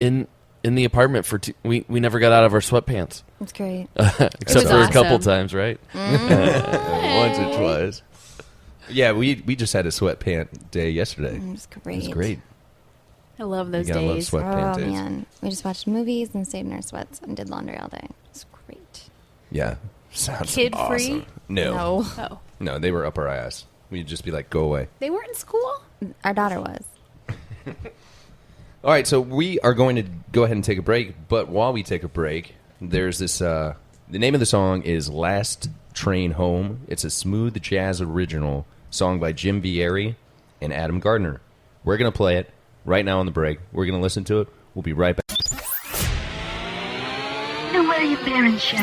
in the apartment for we never got out of our sweatpants. It's great. Except for a couple times, right? Once or twice. Yeah, we just had a sweatpant day yesterday. It was great. It was great. I love those You gotta days. love sweatpant Oh, days. man. We just watched movies and stayed in our sweats and did laundry all day. It's great. Yeah. Sounds Kid-free? awesome. No. Oh, No, they were up our ass. We'd just be like, go away. they weren't in school? Our daughter was. All right, so we are going to go ahead and take a break. But while we take a break, there's this. The name of the song is "Last Train Home." It's a smooth jazz original song by Jim Vieri and Adam Gardner. We're gonna play it right now on the break. We're gonna listen to it. We'll be right back. The William Barron Show.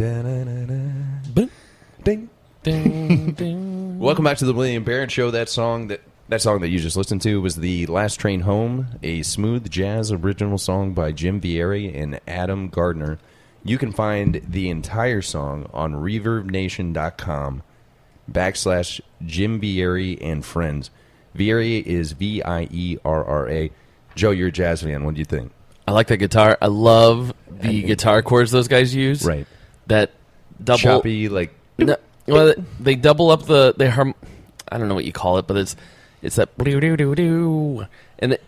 Da-da-da-da. Ding. Ding, ding. Welcome back to the William Barrett Show. That song that you just listened to was The Last Train Home, a smooth jazz original song by Jim Vieri and Adam Gardner. You can find the entire song on ReverbNation.com /Jim Vieri and Friends. Vieri is Vierra. Joe, you're a jazz fan. What do you think? I like that guitar. I love the guitar chords those guys use. Right. That double. Choppy, like... No, well, they double up I don't know what you call it, but it's that doo-doo-doo-doo. And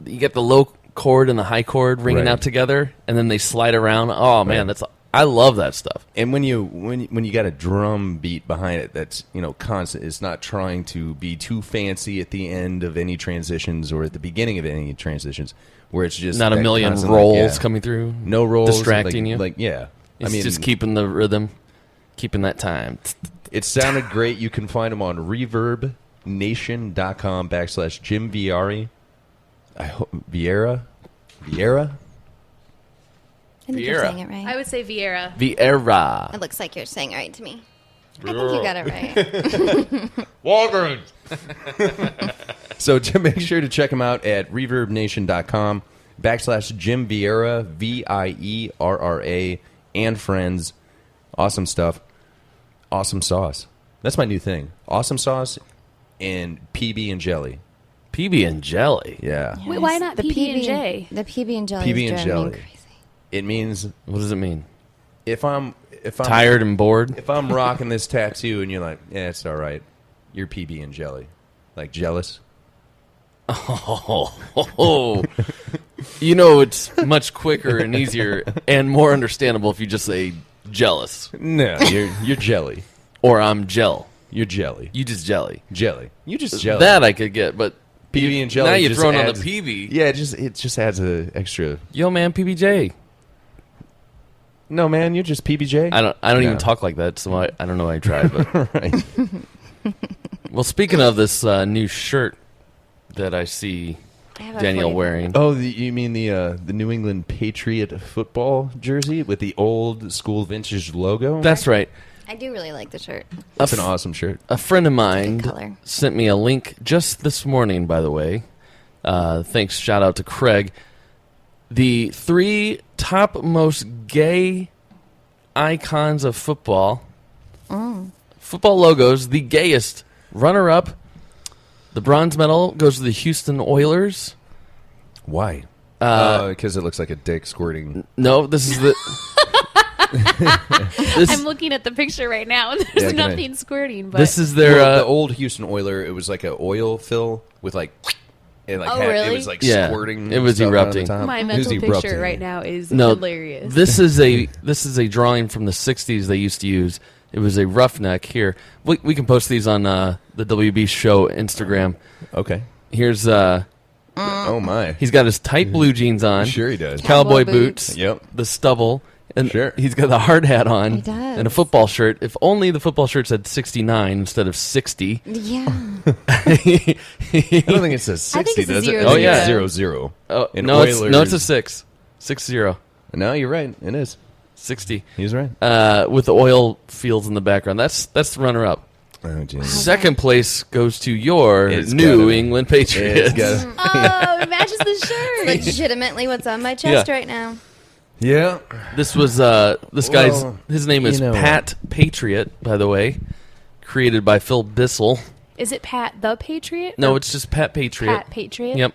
you get the low chord and the high chord ringing Right. out together, and then they slide around. Oh man, Right. I love that stuff. And when you got a drum beat behind it that's constant, it's not trying to be too fancy at the end of any transitions or at the beginning of any transitions, where it's just Not a that million constant, rolls coming through. no rolls, distracting you. It's Just keeping the rhythm, keeping that time. It sounded great. You can find them on ReverbNation.com /Jim Vieri. I hope Vieira. I think you're Vieira. saying it right. I would say Vieira. Vieira. It looks like you're saying it right to me. I think you got it right. Walgreens. So to make sure to check them out at ReverbNation.com /Jim Vieira, Vierra, and Friends. Awesome stuff. Awesome sauce. That's my new thing. Awesome sauce and PB and jelly. PB and jelly. Yeah. Wait, why not PB&J? The PB and jelly PB is and driving me jelly. crazy. It means What does it mean? if I'm Tired and bored? if I'm rocking this tattoo and you're like, yeah, it's all right. You're PB and jelly. Like jealous. Oh. It's much quicker and easier and more understandable if you just say jealous. No, you're jelly. Or I'm gel. You're jelly. You just jelly. Jelly. You just jelly. That I could get, but PB and jelly. now you're just throwing on the adds- PB. Yeah, it just adds a extra. Yo, man, PBJ. No, man, you're just PBJ. I don't No. even talk like that, so I don't know why I tried. But Right. well, speaking of this new shirt that I see I have a Danielle flavor. wearing, Oh, you mean the New England Patriot football jersey with the old school vintage logo? that's right. I do really like the shirt. That's an awesome shirt. A friend of mine Good color. sent me a link just this morning, by the way. Thanks, shout out to Craig. The 3 top most gay icons of football. Football logos, the gayest. Runner-up, the bronze medal goes to the Houston Oilers. Why? Because it looks like a dick squirting. No, this is the... I'm looking at the picture right now, and there's Yeah, can I- nothing squirting. But This is their... Well, the old Houston Oiler, it was like an oil fill with like... It like Oh, it really? was like Yeah, squirting. it was stuff out erupting. of the top. my It was mental erupting. picture right now is No, hilarious. This is a drawing from the 60s they used to use. It was a roughneck here. We can post these on the WB show Instagram. Okay. Here's Oh my. he's got his tight blue jeans on. Sure he does. Cowboy Cowboy boots. Yep. The stubble. And Sure. he's got the hard hat on. He does. And a football shirt. If only the football shirt said 69 instead of 60. Yeah. I don't think it says 60, think it's a does it? 0, I think yeah. it's 0-0. Oh, And no, it's Oilers- a 6. 6-0. No, you're right. It is. 60. He's right. With the oil fields in the background. That's the runner-up. Oh, geez. Second place goes to your It's New gotta- England Patriots. It's got- Oh, it matches the shirt. Legitimately what's on my chest Yeah. right now. yeah. This was this guy's. Well, His name is you know. Pat Patriot, by the way, created by Phil Bissell. Is it Pat the Patriot? No, Or it's just Pat Patriot. Pat Patriot. Yep.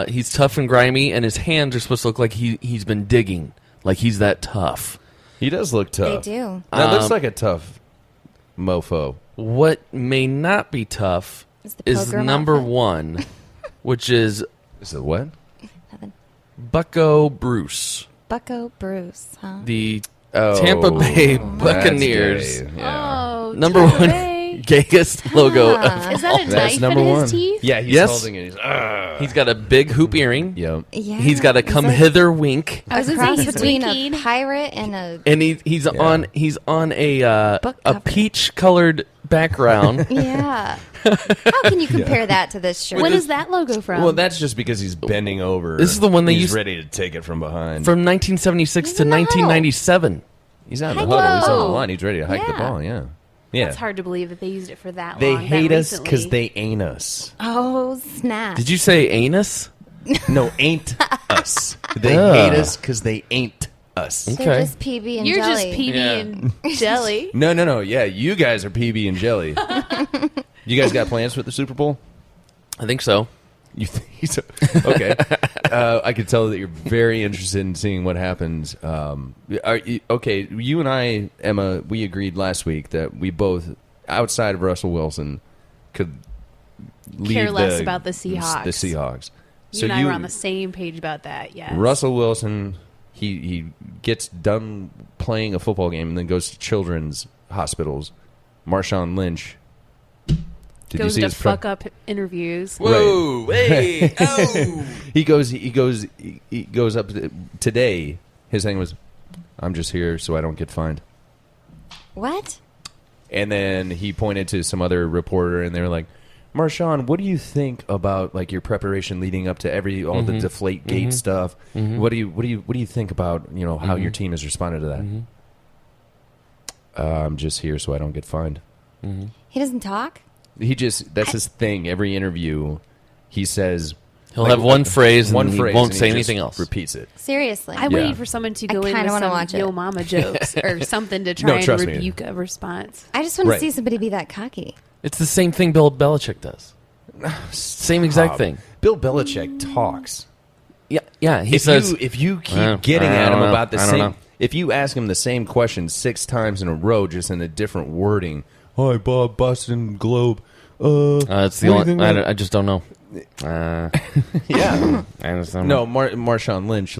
He's tough and grimy, and his hands are supposed to look like he's been digging, like he's that tough. He does look tough. They do. That looks like a tough mofo. What may not be tough Is the is pilgrim number outfit. 1, which is Is it what? Nothing. Bucko Bruce, Bucko Bruce, huh? the Oh, Tampa Bay that's Buccaneers. gay. Yeah. Oh, Number Tampa 1 Bay. gayest logo. Huh. Is that a That's knife number in his one. teeth? Yeah, he's Yes. holding it. He's got a big hoop earring. Yep. Yeah. He's got a come like hither wink. I was a gonna cross say he's between winking. a pirate and a And he's on a Book a cover. peach colored background. yeah. How can you compare that to this shirt? When is that logo from? Well, that's just because he's bending over. This is the one they he's used- ready to take it from behind. From 1976 to He's in the huddle. 1997. He's out in the Whoa. huddle. He's on the line. He's ready to hike the Yeah. ball. Yeah. Yeah. It's hard to believe that they used it for that They long. hate that us because recently. they ain't us. Oh, snap. Did you say anus? No, ain't us. They Ugh. hate us because they ain't us. They're Okay. just PB and You're jelly. just PB Yeah. and jelly. No. Yeah, you guys are PB and jelly. You guys got plans for the Super Bowl? I think so. You think so? Okay. I can tell that you're very interested in seeing what happens. Okay, you and I, Emma, we agreed last week that we both, outside of Russell Wilson, could leave Care less about the Seahawks. The Seahawks. You and I were on the same page about that. Yes. Russell Wilson, he gets done playing a football game and then goes to children's hospitals. Marshawn Lynch. Did goes you see to his fuck up interviews. Whoa! Hey! Oh! He goes up today. His thing was, "I'm just here so I don't get fined." What? And then he pointed to some other reporter, and they were like, "Marshawn, what do you think about like your preparation leading up to all the DeflateGate stuff? What do you think about how your team has responded to that?" I'm just here so I don't get fined. He doesn't talk? That's his thing. Every interview, he says He'll have one phrase and he won't and say just anything else. Repeats it. Seriously. I waited for someone to go in kinda with wanna some watch it. yo mama jokes or something to No, try and trust me. rebuke a response. I just want to Right. see somebody be that cocky. It's the same thing Bill Belichick does. Same exact thing. Bill Belichick talks. Yeah. He says, if you keep Well, getting I at don't him know. about the I don't same, know. if you ask him the same question 6 times in a row, just in a different wording. Hi, Bob, Boston Globe. it's the what do you only. think I just don't know. Yeah. I just don't No, know. Marshawn Lynch.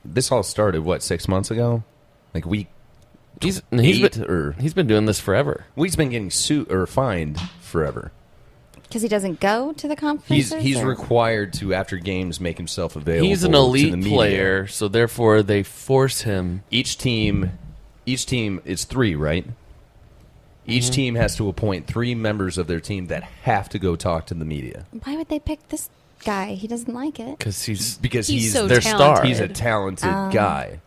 This all started 6 months ago, like week. He's he's been doing this forever. He's been getting sued or fined forever. Because he doesn't go to the conferences? He's or- required to, after games, make himself available. He's an to the elite media. player, so therefore they force him. Each team is 3, right? Each team has to appoint 3 members of their team that have to go talk to the media Why would they pick this guy? He doesn't like it. Because he's He's so their talented. star. He's a talented guy.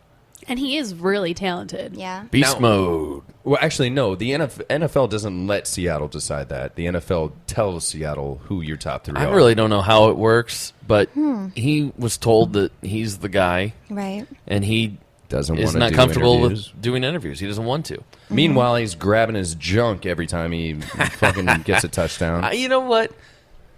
And he is really talented. Yeah. Beast Now- mode. Well, actually, no. The NFL doesn't let Seattle decide that. The NFL tells Seattle who your top 3 I are. really don't know how it works, but he was told that he's the guy, Right. and he doesn't is want to not do comfortable interviews. with doing interviews. He doesn't want to. Meanwhile, he's grabbing his junk every time he fucking gets a touchdown. You know what?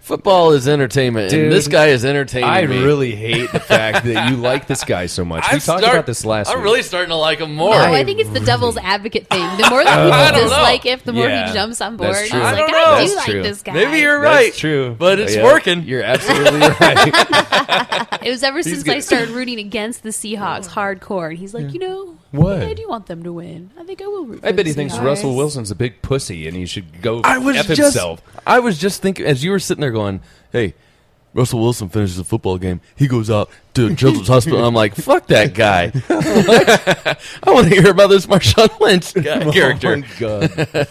Football is entertainment, Dude, and this guy is entertaining I me. really hate the fact that you like this guy so much. We talked about this last I'm week. really starting to like him more. Oh, I think it's the devil's advocate thing. The more that I people don't know. dislike it, the more Yeah, he jumps on board. that's He's true. like, I don't know. I do That's like true. this guy. Maybe you're That's right. true. But it's Yeah, working. You're absolutely right. It was ever since I good. started rooting against the Seahawks hardcore. And he's like, What? I think I do want them to win. I think I will root for I bet the he thinks Seahawks. Russell Wilson's a big pussy and he should go I was F just himself. I was just thinking as you were sitting there going, "Hey, Russell Wilson finishes a football game. He goes out to a children's hospital." And I'm like, "Fuck that guy." I want to hear about this Marshawn Lynch character. Oh my God.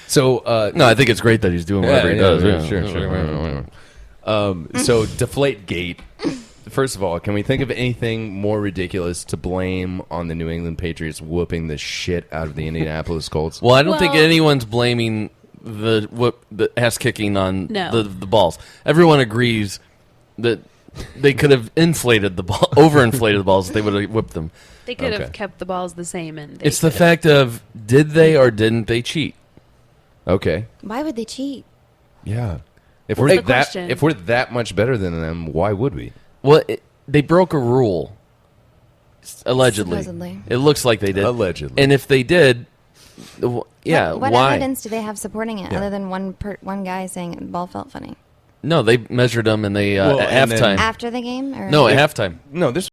So, No, I think it's great that he's doing whatever he does. Yeah. Sure. So Deflategate. First of all, can we think of anything more ridiculous to blame on the New England Patriots whooping the shit out of the Indianapolis Colts? Well, I don't think Well- anyone's blaming the ass kicking on No. the balls. Everyone agrees that they could have inflated the ball, overinflated the balls. They would have whipped them. They could Okay. have kept the balls the same. And It's the fact of did they or didn't they cheat? Okay. Why would they cheat? Yeah. If What's we're the question? if we're that much better than them, why would we? Well, they broke a rule. Allegedly. Supposedly. It looks like they did. Allegedly. And if they did, yeah, What why? evidence do they have supporting it Yeah. other than one guy saying the ball felt funny? No, they measured them and they Well, at and then- halftime. After the game? Or No, at halftime. No, this